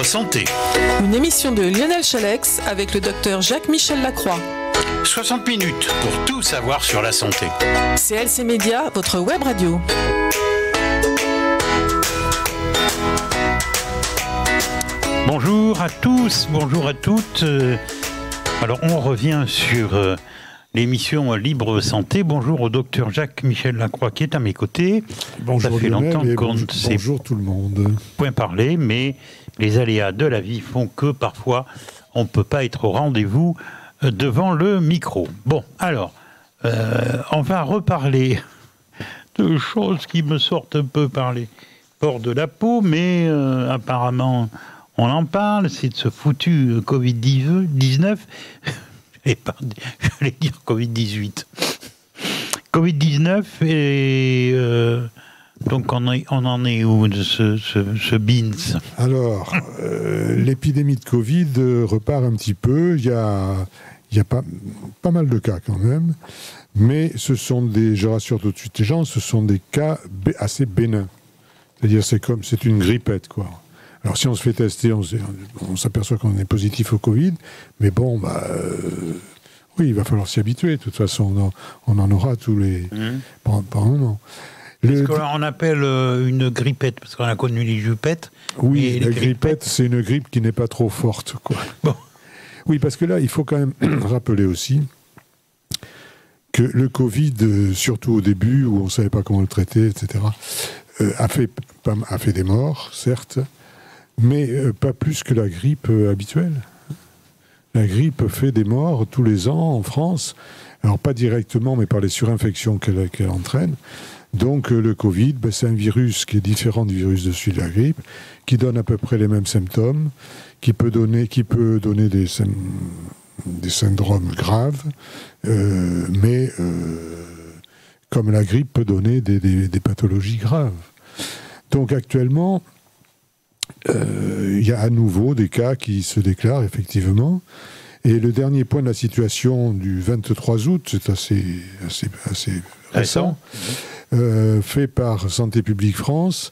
santé. Une émission de Lionel Chalex avec le docteur Jacques-Michel Lacroix. 60 minutes pour tout savoir sur la santé. CLC Média, votre web radio. Bonjour à tous, bonjour à toutes. Alors on revient sur l'émission Libre Santé. Bonjour au docteur Jacques-Michel Lacroix qui est à mes côtés. Bonjour. Ça fait Lionel, longtemps qu'on ne s'est bonjour tout le monde. point parlé, mais les aléas de la vie font que parfois on ne peut pas être au rendez-vous devant le micro. Bon, alors, on va reparler de choses qui me sortent un peu par les pores de la peau, mais apparemment on en parle, c'est de ce foutu Covid-19. J'allais dire Covid-18. Covid-19 et donc on en est où de ce BINS? Alors, l'épidémie de Covid repart un petit peu. Il y a pas mal de cas quand même, mais je rassure tout de suite les gens, ce sont des cas assez bénins. C'est-à-dire c'est une grippette, quoi. Alors si on se fait tester, on s'aperçoit qu'on est positif au Covid, mais bon, oui, il va falloir s'y habituer. De toute façon, on en aura tous les... Par un moment. Est-ce qu'on appelle une grippette? Parce qu'on a connu les jupettes. Oui, la grippette, c'est une grippe qui n'est pas trop forte, quoi. Bon. Oui, parce que là, il faut quand même rappeler aussi que le Covid, surtout au début, où on ne savait pas comment le traiter, etc., a fait des morts, certes, mais pas plus que la grippe habituelle. La grippe fait des morts tous les ans en France, alors pas directement, mais par les surinfections qu'elle entraîne. Donc le Covid, c'est un virus qui est différent du virus de celui de la grippe, qui donne à peu près les mêmes symptômes, qui peut donner des syndromes graves, mais comme la grippe peut donner des pathologies graves. Donc actuellement, il y a à nouveau des cas qui se déclarent effectivement. Et le dernier point de la situation du 23 août, c'est assez récent, fait par Santé publique France,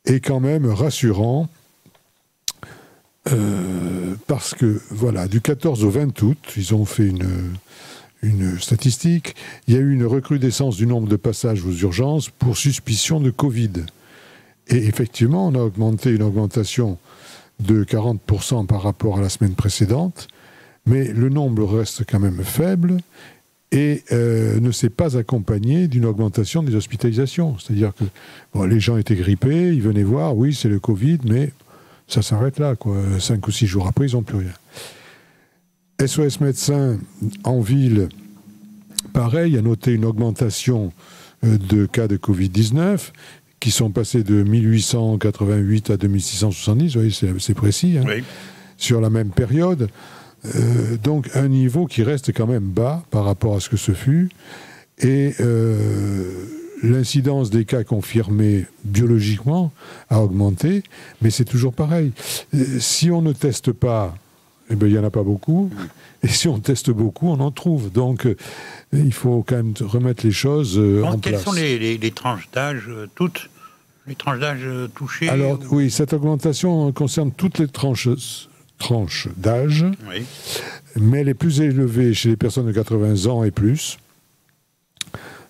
est quand même rassurant parce que, voilà, du 14 au 20 août, ils ont fait une statistique, il y a eu une recrudescence du nombre de passages aux urgences pour suspicion de Covid. Et effectivement, on a une augmentation de 40% par rapport à la semaine précédente, mais le nombre reste quand même faible et ne s'est pas accompagné d'une augmentation des hospitalisations. C'est-à-dire que les gens étaient grippés, ils venaient voir, oui, c'est le Covid, mais ça s'arrête là, quoi. 5 ou 6 jours après, ils n'ont plus rien. SOS Médecins, en ville, pareil, a noté une augmentation de cas de Covid-19, qui sont passés de 1888 à 2670, vous voyez, c'est précis, hein, oui, sur la même période. Donc un niveau qui reste quand même bas par rapport à ce que ce fut. Et l'incidence des cas confirmés biologiquement a augmenté, mais c'est toujours pareil. Si on ne teste pas, il n'y en a pas beaucoup. Et si on teste beaucoup, on en trouve. Donc il faut quand même remettre les choses en place. Quelles sont les tranches d'âge, toutes les tranches d'âge touchées? Alors oui, cette augmentation concerne toutes les tranches d'âge, oui, mais les plus élevées chez les personnes de 80 ans et plus.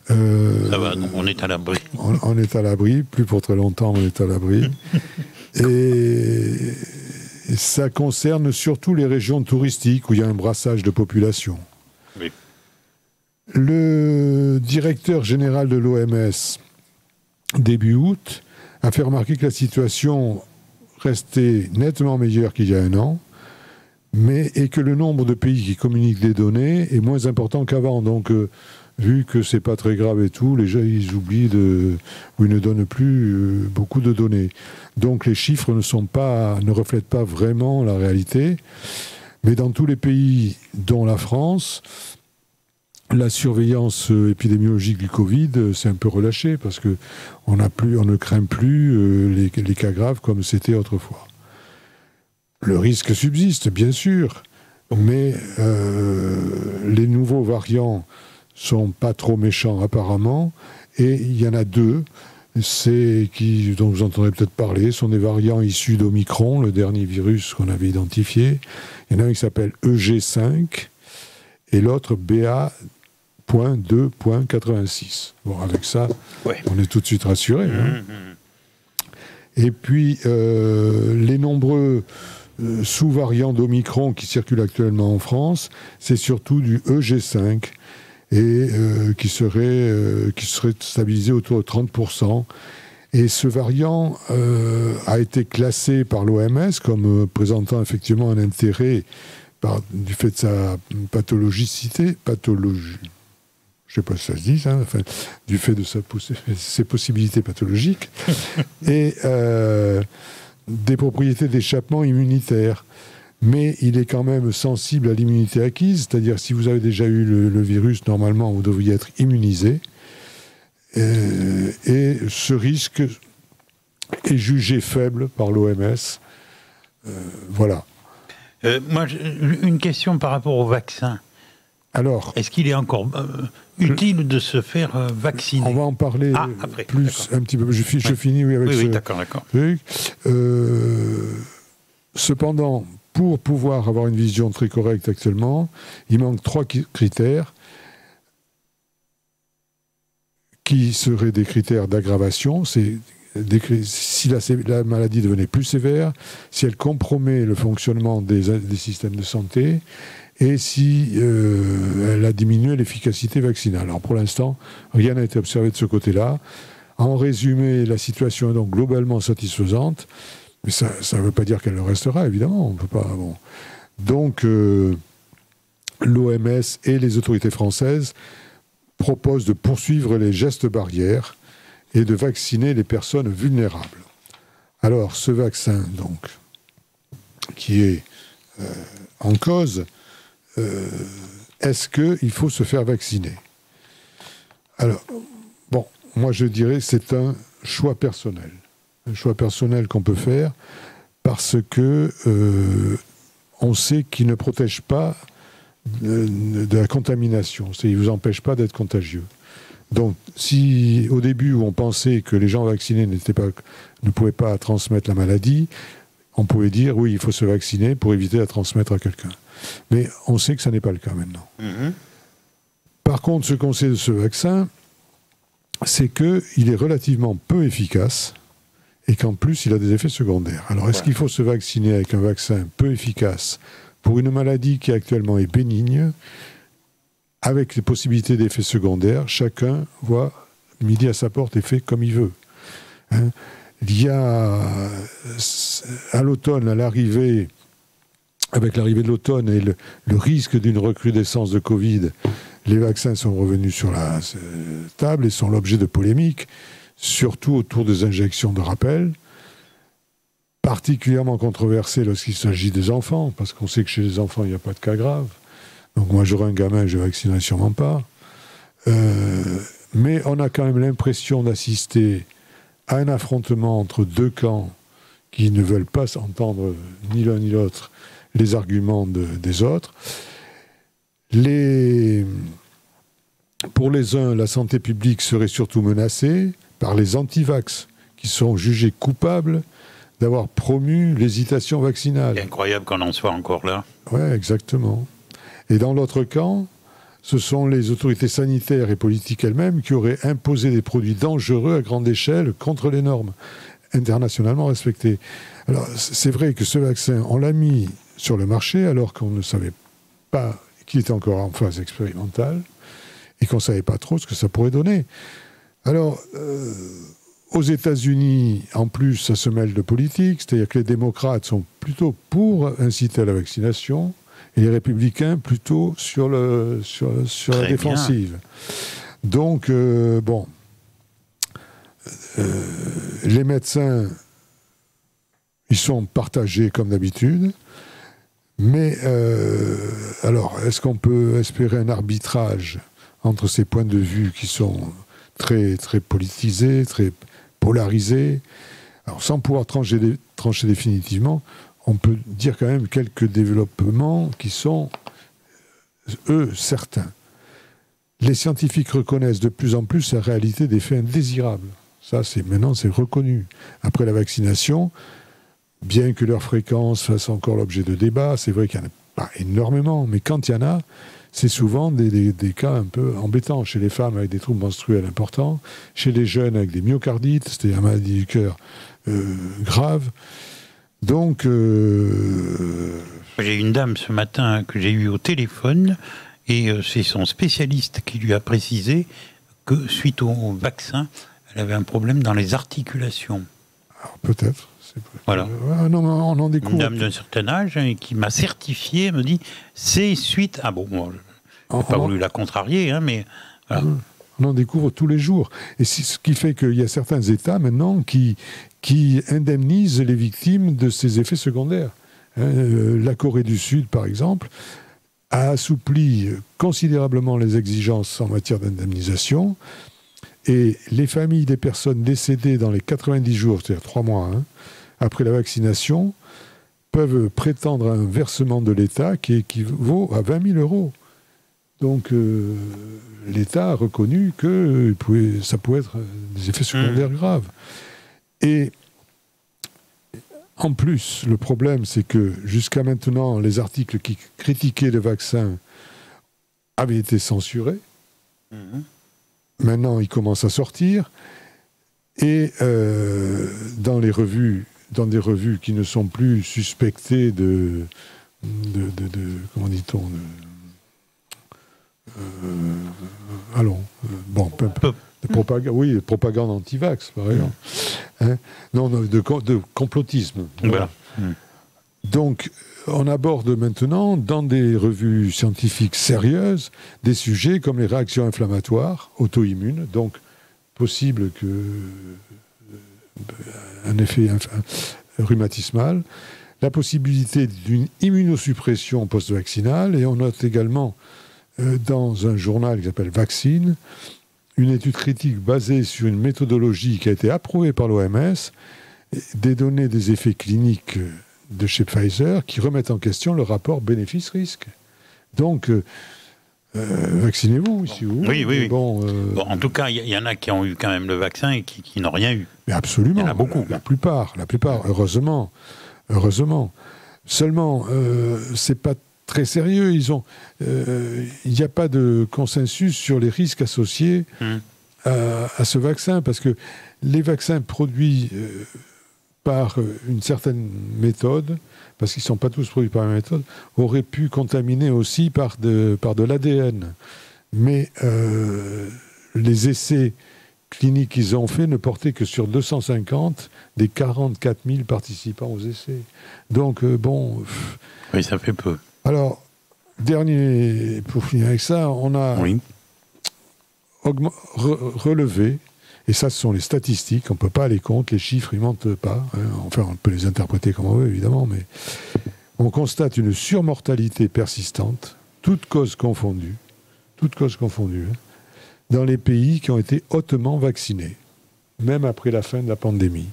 Ça va, on est à l'abri. On est à l'abri, plus pour très longtemps, on est à l'abri. Et ça concerne surtout les régions touristiques où il y a un brassage de population. Oui. Le directeur général de l'OMS, début août, a fait remarquer que la situation restait nettement meilleure qu'il y a un an, et que le nombre de pays qui communiquent des données est moins important qu'avant. Donc, vu que c'est pas très grave et tout, les gens ils oublient ou ils ne donnent plus beaucoup de données. Donc les chiffres ne reflètent pas vraiment la réalité. Mais dans tous les pays, dont la France, la surveillance épidémiologique du Covid s'est un peu relâchée parce que on ne craint plus les cas graves comme c'était autrefois. Le risque subsiste, bien sûr, mais les nouveaux variants sont pas trop méchants apparemment, et il y en a deux dont vous entendrez peut-être parler, sont des variants issus d'Omicron, le dernier virus qu'on avait identifié. Il y en a un qui s'appelle EG5 et l'autre BA.2.86. Bon, avec ça, on est tout de suite rassuré. Hein. Et puis, les nombreux sous-variants d'Omicron qui circulent actuellement en France, c'est surtout du EG5 et qui serait stabilisé autour de 30%. Et ce variant a été classé par l'OMS comme présentant effectivement un intérêt du fait de sa pathologicité, je ne sais pas si ça se dit, hein, enfin, du fait de ses possibilités pathologiques, et des propriétés d'échappement immunitaire. Mais il est quand même sensible à l'immunité acquise, c'est-à-dire si vous avez déjà eu le virus, normalement, vous devriez être immunisé. Et ce risque est jugé faible par l'OMS. Voilà. Moi, une question par rapport au vaccin. Alors, est-ce qu'il est encore utile de se faire vacciner? On va en parler après, plus un petit peu. Je finis avec oui, d'accord. truc. Cependant, pour pouvoir avoir une vision très correcte actuellement, il manque 3 critères qui seraient des critères d'aggravation. C'est si la maladie devenait plus sévère, si elle compromet le fonctionnement des systèmes de santé, et si elle a diminué l'efficacité vaccinale. Alors pour l'instant, rien n'a été observé de ce côté-là. En résumé, la situation est donc globalement satisfaisante, mais ça ne veut pas dire qu'elle le restera, évidemment. On peut pas. Bon. Donc l'OMS et les autorités françaises proposent de poursuivre les gestes barrières et de vacciner les personnes vulnérables. Alors ce vaccin, donc, qui est en cause, est-ce qu'il faut se faire vacciner? Alors, bon, moi je dirais c'est un choix personnel. Un choix personnel qu'on peut faire parce que on sait qu'il ne protège pas de la contamination. Il ne vous empêche pas d'être contagieux. Donc, si au début on pensait que les gens vaccinés ne pouvaient pas transmettre la maladie, on pouvait dire oui, il faut se vacciner pour éviter de la transmettre à quelqu'un. Mais on sait que ça n'est pas le cas maintenant. Par contre, ce qu'on sait de ce vaccin, c'est qu'il est relativement peu efficace et qu'en plus, il a des effets secondaires. Alors, est-ce qu'il faut se vacciner avec un vaccin peu efficace pour une maladie qui actuellement est bénigne, avec les possibilités d'effets secondaires? Chacun voit midi à sa porte et fait comme il veut. Hein. Il y a à l'automne, avec l'arrivée de l'automne et le risque d'une recrudescence de Covid, les vaccins sont revenus sur la table et sont l'objet de polémiques, surtout autour des injections de rappel, particulièrement controversées lorsqu'il s'agit des enfants, parce qu'on sait que chez les enfants, il n'y a pas de cas graves. Donc moi, j'aurais un gamin, je ne vaccinerai sûrement pas. Mais on a quand même l'impression d'assister à un affrontement entre deux camps qui ne veulent pas s'entendre, ni l'un ni l'autre, les arguments des autres. Pour les uns, la santé publique serait surtout menacée par les anti-vax, qui sont jugés coupables d'avoir promu l'hésitation vaccinale. C'est incroyable qu'on en soit encore là. Oui, exactement. Et dans l'autre camp, ce sont les autorités sanitaires et politiques elles-mêmes qui auraient imposé des produits dangereux à grande échelle contre les normes internationalement respectées. Alors, c'est vrai que ce vaccin, on l'a mis sur le marché alors qu'on ne savait pas qu'il était encore en phase expérimentale et qu'on ne savait pas trop ce que ça pourrait donner. Alors, aux États-Unis, en plus, ça se mêle de politique, c'est-à-dire que les démocrates sont plutôt pour inciter à la vaccination et les républicains plutôt sur la défensive. Donc, les médecins, ils sont partagés comme d'habitude. Mais, alors, est-ce qu'on peut espérer un arbitrage entre ces points de vue qui sont très, très politisés, très polarisés? Alors, sans pouvoir trancher définitivement, on peut dire quand même quelques développements qui sont, eux, certains. Les scientifiques reconnaissent de plus en plus la réalité d'effets indésirables Ça, maintenant, c'est reconnu. Après la vaccination, bien que leur fréquence fasse encore l'objet de débats, c'est vrai qu'il n'y en a pas énormément, mais quand il y en a, c'est souvent des cas un peu embêtants. Chez les femmes avec des troubles menstruels importants, chez les jeunes avec des myocardites, c'est-à-dire une maladie du cœur grave. Donc... J'ai une dame ce matin que j'ai eue au téléphone, et c'est son spécialiste qui lui a précisé que suite au vaccin, elle avait un problème dans les articulations. Alors, peut-être. Voilà. Non, on en découvre. Une dame d'un certain âge qui m'a certifié, elle me dit, c'est suite... Ah bon, moi, je n'ai pas voulu la contrarier, hein, mais... Voilà. On en découvre tous les jours. Et c'est ce qui fait qu'il y a certains États maintenant qui indemnisent les victimes de ces effets secondaires. La Corée du Sud, par exemple, a assoupli considérablement les exigences en matière d'indemnisation. Et les familles des personnes décédées dans les 90 jours, c'est-à-dire 3 mois, après la vaccination, peuvent prétendre à un versement de l'État qui équivaut à 20 000 euros. Donc l'État a reconnu que ça pouvait être des effets secondaires graves. Et en plus, le problème, c'est que jusqu'à maintenant, les articles qui critiquaient le vaccin avaient été censurés. Maintenant, ils commencent à sortir. Et dans des revues qui ne sont plus suspectées de comment dit-on de propagande anti-vax, par exemple. Non, de complotisme. Voilà. Donc, on aborde maintenant, dans des revues scientifiques sérieuses, des sujets comme les réactions inflammatoires, auto-immunes, donc possible un effet rhumatismal, la possibilité d'une immunosuppression post-vaccinale, et on note également dans un journal qui s'appelle Vaccine, une étude critique basée sur une méthodologie qui a été approuvée par l'OMS, des données des effets cliniques de chez Pfizer qui remettent en question le rapport bénéfice-risque. Donc, vaccinez-vous si vous voulez. Oui. Bon, en tout cas, il y en a qui ont eu quand même le vaccin et qui n'ont rien eu. Mais absolument. Il y en a beaucoup. La plupart, heureusement. Seulement, c'est pas très sérieux. Il n'y a pas de consensus sur les risques associés à ce vaccin, parce que les vaccins produits par une certaine méthode, parce qu'ils ne sont pas tous produits par la même méthode, auraient pu contaminer aussi par de l'ADN. Mais les essais cliniques qu'ils ont faits ne portaient que sur 250 des 44 000 participants aux essais. Donc, bon... Oui, ça fait peu. Alors, dernier, pour finir avec ça, on a relevé, et ça, ce sont les statistiques, on ne peut pas aller contre, les chiffres, ils ne mentent pas. Enfin, on peut les interpréter comme on veut, évidemment, mais on constate une surmortalité persistante, toutes causes confondues, dans les pays qui ont été hautement vaccinés, même après la fin de la pandémie.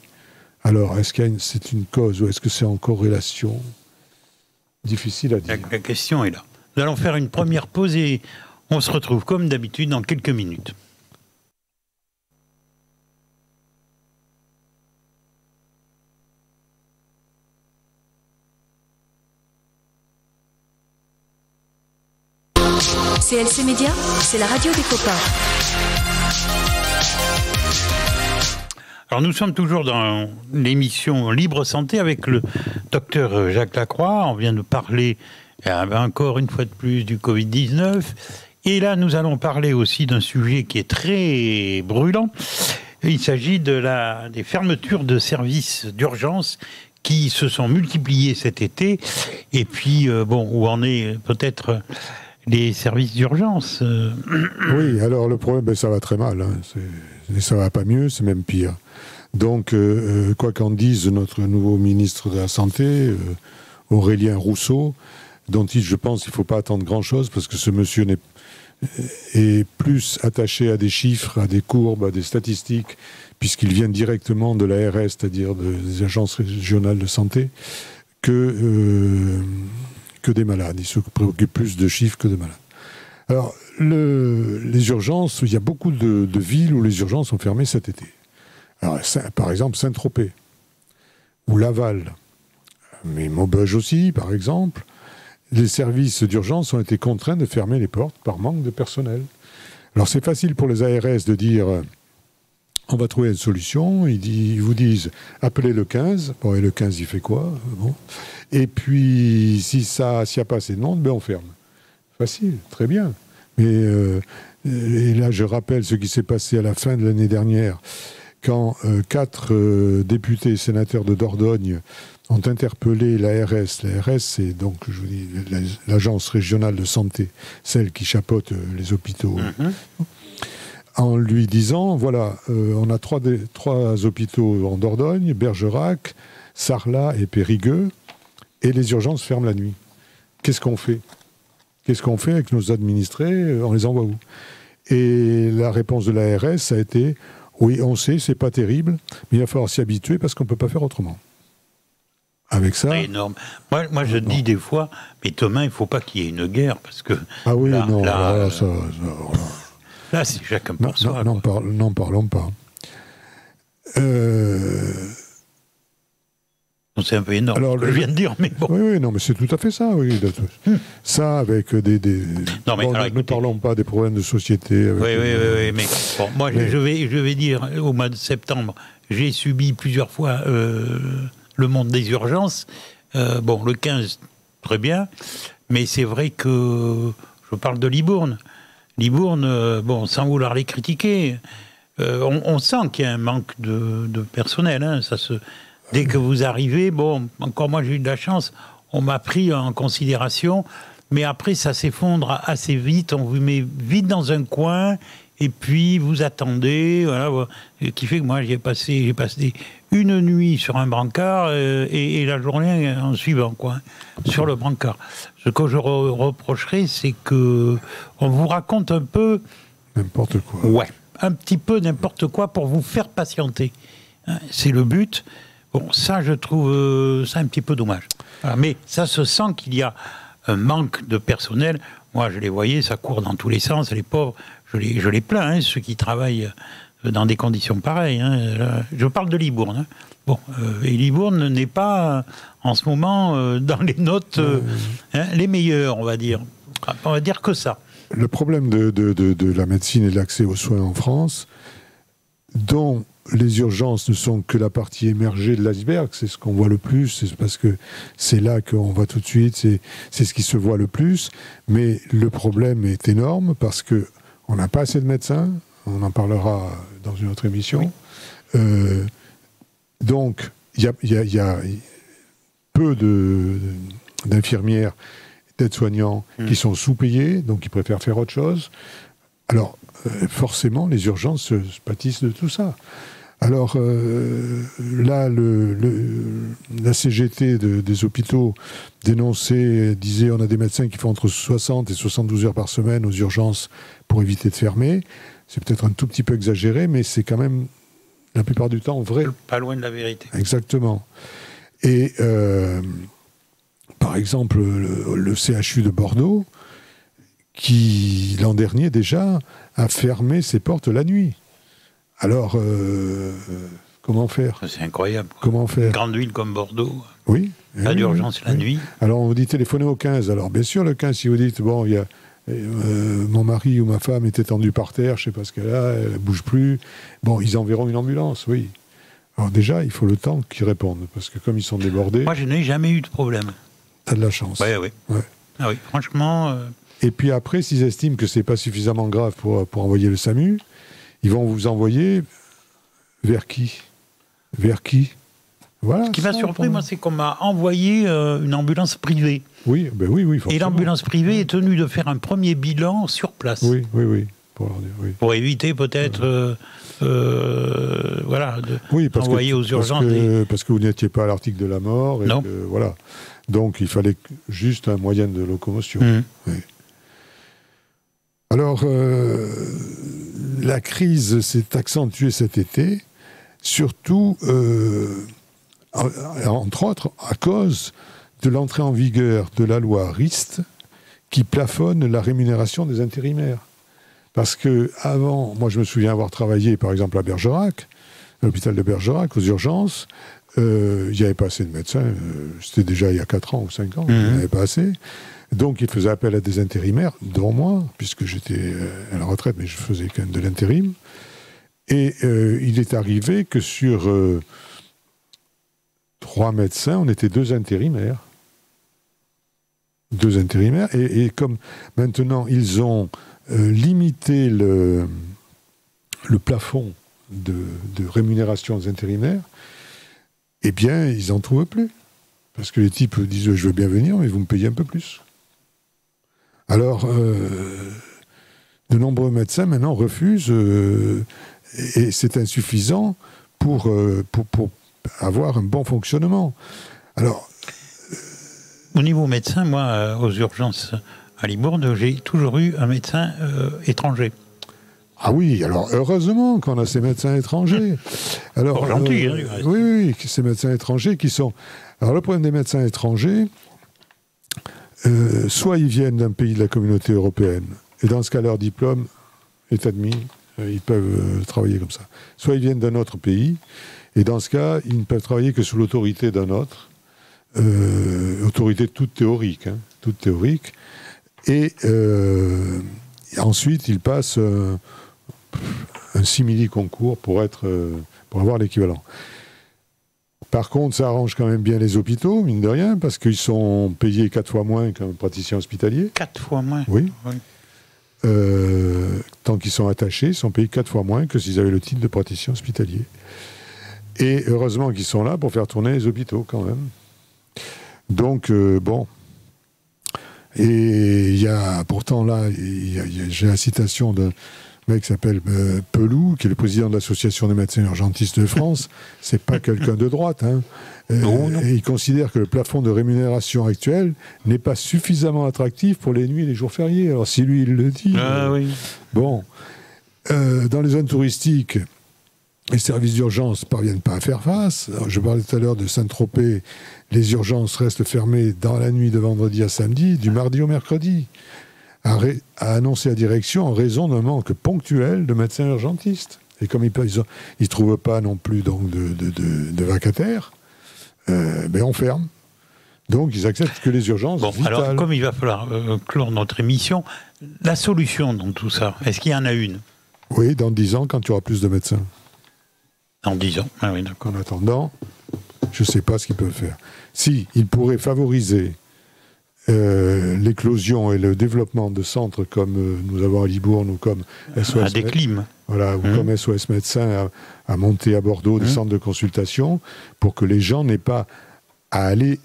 Alors, est-ce que c'est une cause ou est-ce que c'est en corrélation ? Difficile à dire. La question est là. Nous allons faire une première pause et on se retrouve comme d'habitude dans quelques minutes. CLC Média, c'est la radio des copains. Alors nous sommes toujours dans l'émission Libre Santé avec le docteur Jacques Lacroix. On vient de parler encore une fois de plus du Covid-19. Et là, nous allons parler aussi d'un sujet qui est très brûlant. Il s'agit des fermetures de services d'urgence qui se sont multipliées cet été. Et puis, où en est peut-être les services d'urgence Oui, alors le problème, ça va très mal. Ça va pas mieux, c'est même pire. Donc, quoi qu'en dise notre nouveau ministre de la Santé, Aurélien Rousseau, dont je pense qu'il ne faut pas attendre grand-chose, parce que ce monsieur est plus attaché à des chiffres, à des courbes, à des statistiques, puisqu'il vient directement de l'ARS, c'est-à-dire des agences régionales de santé, que des malades. Il se préoccupe plus de chiffres que de malades. Alors, les urgences, il y a beaucoup de villes où les urgences sont fermées cet été. Alors, par exemple, Saint-Tropez ou Laval, mais Maubeuge aussi, par exemple, les services d'urgence ont été contraints de fermer les portes par manque de personnel. Alors c'est facile pour les ARS de dire on va trouver une solution. Ils vous disent appelez le 15. Bon, et le 15 il fait quoi? Bon. Et puis s'il n'y a pas assez de monde, ben on ferme. Facile, très bien. Mais et là je rappelle ce qui s'est passé à la fin de l'année dernière quand 4 députés et sénateurs de Dordogne ont interpellé l'ARS. L'ARS, c'est donc, je vous dis, l'agence régionale de santé, celle qui chapeaute les hôpitaux, en lui disant, voilà, on a 3 hôpitaux en Dordogne, Bergerac, Sarlat et Périgueux, et les urgences ferment la nuit. Qu'est-ce qu'on fait? Qu'est-ce qu'on fait avec nos administrés? On les envoie où? Et la réponse de l'ARS a été, oui, on sait, c'est pas terrible, mais il va falloir s'y habituer parce qu'on ne peut pas faire autrement. Avec ça... C'est énorme. Moi je dis des fois, mais Thomas, il ne faut pas qu'il y ait une guerre, parce que... Ah oui, là, non, là, là, c'est chacun pour soi. N'en parlons pas. C'est un peu énorme, alors, ce que je viens de dire, mais bon. Oui, non, mais c'est tout à fait ça, oui. Ça, avec des... Non, mais bon, alors, ne parlons pas des problèmes de société. Avec oui, mais bon, moi, je vais dire, au mois de septembre, j'ai subi plusieurs fois... le monde des urgences, bon, le 15, très bien, mais c'est vrai que je parle de Libourne. Libourne, bon, sans vouloir les critiquer, on sent qu'il y a un manque de personnel. Hein, dès que vous arrivez, bon, encore moi j'ai eu de la chance, on m'a pris en considération, mais après ça s'effondre assez vite, on vous met vite dans un coin, et puis vous attendez, voilà, qui fait que moi j'ai passé une nuit sur un brancard et la journée en suivant, quoi, sur le brancard. Ce que je reprocherais, c'est que on vous raconte un peu... N'importe quoi. Ouais, un petit peu n'importe quoi pour vous faire patienter. Hein, c'est le but. Bon, ça, je trouve ça un petit peu dommage. Voilà, mais ça se sent qu'il y a un manque de personnel. Moi, je les voyais, ça court dans tous les sens, les pauvres. Je les plains, hein, ceux qui travaillent dans des conditions pareilles. Hein. Là, je parle de Libourne. Hein. Bon, et Libourne n'est pas, en ce moment, dans les notes les meilleures, on va dire. On va dire que ça. Le problème de la médecine et de l'accès aux soins en France, dont les urgences ne sont que la partie émergée de l'iceberg, c'est ce qu'on voit le plus, c'est parce que c'est là qu'on va tout de suite, c'est ce qui se voit le plus, mais le problème est énorme parce que on n'a pas assez de médecins, on en parlera dans une autre émission. Oui. Donc, il y a peu d'infirmières, d'aides-soignants qui sont sous-payés, donc ils préfèrent faire autre chose. Alors, forcément, les urgences se pâtissent de tout ça. Alors, là, la CGT des hôpitaux disait on a des médecins qui font entre 60 et 72 heures par semaine aux urgences pour éviter de fermer. C'est peut-être un tout petit peu exagéré, mais c'est quand même, la plupart du temps, vrai. Pas loin de la vérité. Exactement. Et, par exemple, le CHU de Bordeaux, qui, l'an dernier déjà, a fermé ses portes la nuit. Alors, comment faire? C'est incroyable. Quoi. Comment faire? Une grande ville comme Bordeaux. Oui. Pas d'urgence la nuit. Alors, on vous dit téléphoner au 15. Alors, bien sûr, le 15, si vous dites, bon, il y a mon mari ou ma femme est étendue par terre, je ne sais pas ce qu'elle a, elle ne bouge plus. Bon, ils enverront une ambulance, oui. Alors déjà, il faut le temps qu'ils répondent, parce que comme ils sont débordés... Moi, je n'ai jamais eu de problème. T'as de la chance. Oui. Ouais. Ah oui, franchement... Et puis après, s'ils estiment que c'est pas suffisamment grave pour envoyer le SAMU, ils vont vous envoyer vers qui? Voilà. Ce qui m'a surpris, moi, c'est qu'on m'a envoyé une ambulance privée. Oui, ben oui, forcément. Et l'ambulance privée est tenue de faire un premier bilan sur place. Oui. Pour leur dire, oui. Pour éviter peut-être, d'envoyer aux urgences. Parce que vous n'étiez pas à l'article de la mort. Et non. Voilà. Donc, il fallait juste un moyen de locomotion. Oui. Alors, la crise s'est accentuée cet été, surtout, entre autres, à cause de l'entrée en vigueur de la loi Rist, qui plafonne la rémunération des intérimaires. Parce que avant, moi je me souviens avoir travaillé par exemple à Bergerac, à l'hôpital de Bergerac, aux urgences. Il n'y avait pas assez de médecins. C'était déjà il y a 4 ans ou 5 ans. Il n'y en avait pas assez. Donc, il faisait appel à des intérimaires, dont moi, puisque j'étais à la retraite, mais je faisais quand même de l'intérim. Et il est arrivé que sur 3 médecins, on était 2 intérimaires. 2 intérimaires. Et comme maintenant, ils ont limité le plafond de rémunération des intérimaires, eh bien, ils n'en trouvent plus. Parce que les types disent « je veux bien venir, mais vous me payez un peu plus ». Alors, de nombreux médecins maintenant refusent, et c'est insuffisant pour avoir un bon fonctionnement. Alors, au niveau médecin, moi, aux urgences à Libourne, j'ai toujours eu un médecin étranger. Ah oui, alors heureusement qu'on a ces médecins étrangers. Alors, gentil, hein, oui, ces médecins étrangers qui sont... Alors le problème des médecins étrangers, soit ils viennent d'un pays de la communauté européenne, et dans ce cas leur diplôme est admis, ils peuvent travailler comme ça. Soit ils viennent d'un autre pays, et dans ce cas, ils ne peuvent travailler que sous l'autorité d'un autre, autorité toute théorique, et ensuite ils passent un simili-concours pour avoir l'équivalent. Par contre, ça arrange quand même bien les hôpitaux, mine de rien, parce qu'ils sont payés 4 fois moins qu'un praticien hospitalier. 4 fois moins? Oui. Tant qu'ils sont attachés, ils sont payés 4 fois moins que s'ils avaient le titre de praticien hospitalier. Et heureusement qu'ils sont là pour faire tourner les hôpitaux, quand même. Donc, bon. Et il y a, pourtant là, j'ai la citation d'un mec qui s'appelle Pelou, qui est le président de l'Association des médecins urgentistes de France. C'est pas quelqu'un de droite, hein. Non. Et il considère que le plafond de rémunération actuel n'est pas suffisamment attractif pour les nuits et les jours fériés. Alors si lui il le dit, oui. Bon, dans les zones touristiques, les services d'urgence ne parviennent pas à faire face. Alors, je parlais tout à l'heure de Saint-Tropez, les urgences restent fermées dans la nuit de vendredi à samedi, du mardi au mercredi, a annoncé la direction en raison d'un manque ponctuel de médecins urgentistes. Et comme ils ne trouvent pas non plus donc, de vacataires, ben on ferme. Donc ils acceptent que les urgences vitales. Alors comme il va falloir clore notre émission, la solution dans tout ça, est-ce qu'il y en a une? Oui, dans 10 ans, quand il y aura plus de médecins. Dans 10 ans, ah oui, d'accord. En attendant, je ne sais pas ce qu'ils peuvent faire. Si, ils pourraient favoriser l'éclosion et le développement de centres comme nous avons à Libourne ou comme SOS à des clims. Voilà, ou comme SOS Médecins à monter à Bordeaux des centres de consultation pour que les gens n'aient pas à aller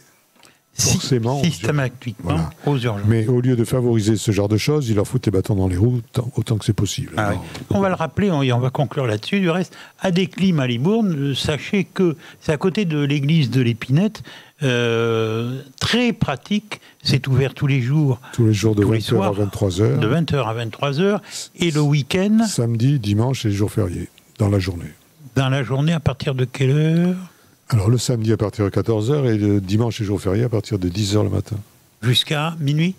forcément systématiquement aux urgences. Mais au lieu de favoriser ce genre de choses, il leur faut des bâtons dans les roues autant que c'est possible. Ah oui. On va le rappeler et on va conclure là-dessus. Du reste, à des clims à Libourne, sachez que c'est à côté de l'église de l'Épinette, très pratique. C'est ouvert tous les jours. Tous les jours de 20h à 23h. De 20h à 23h. Et le week-end. Samedi, dimanche et les jours fériés, dans la journée. Dans la journée, à partir de quelle heure? Alors le samedi à partir de 14h et le dimanche et jour férié à partir de 10h le matin. Jusqu'à minuit?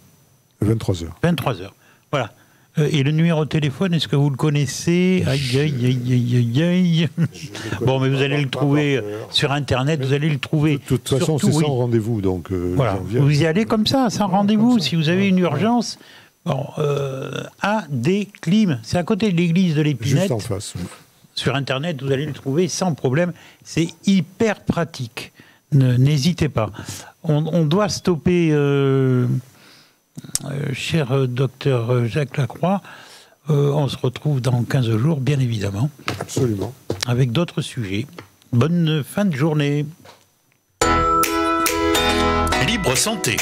23h. 23h. Voilà. Et le numéro de téléphone, est-ce que vous le connaissez? Aïe, aïe, aïe, aïe, aïe. Bon, mais vous allez le trouver sur Internet, vous allez le trouver. De toute façon, c'est sans rendez-vous, donc... voilà, vous y allez comme ça, sans rendez-vous. Si vous avez une urgence, bon, à des clims. C'est à côté de l'église de l'Épinette. Juste en face, oui. Sur Internet, vous allez le trouver sans problème. C'est hyper pratique. N'hésitez pas. On doit stopper... cher docteur Jacques Lacroix, on se retrouve dans 15 jours, bien évidemment. Absolument. Avec d'autres sujets. Bonne fin de journée. Libre Santé.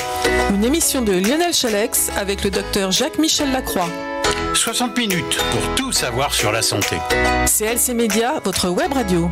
Une émission de Lionel Chalex avec le docteur Jacques-Michel Lacroix. 60 minutes pour tout savoir sur la santé. CLC Média, votre web radio.